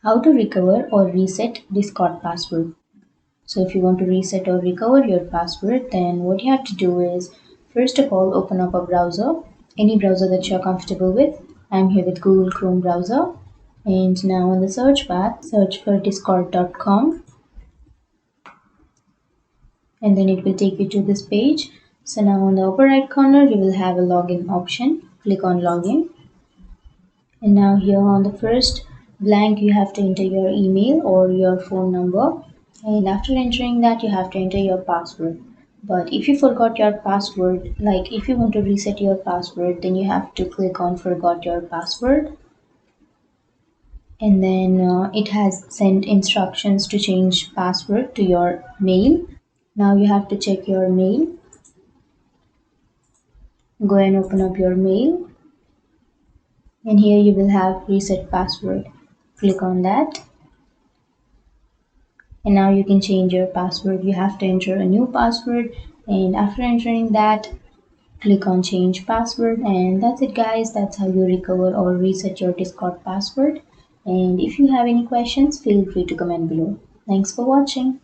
How to recover or reset Discord password. So if you want to reset or recover your password, then what you have to do is first of all open up a browser, any browser that you're comfortable with. I'm here with Google Chrome browser. And now on the search bar, search for discord.com, and then it will take you to this page. So now on the upper right corner, you will have a login option. Click on login. And now here on the first blank, you have to enter your email or your phone number. And after entering that, you have to enter your password. But if you forgot your password, like if you want to reset your password, then you have to click on forgot your password. And then it has sent instructions to change password to your mail. Now you have to check your mail. Go and open up your mail. And here you will have reset password. Click on that. And now you can change your password. You have to enter a new password, and after entering that, click on change password. And that's it, guys. That's how you recover or reset your Discord password. And if you have any questions, feel free to comment below. Thanks for watching.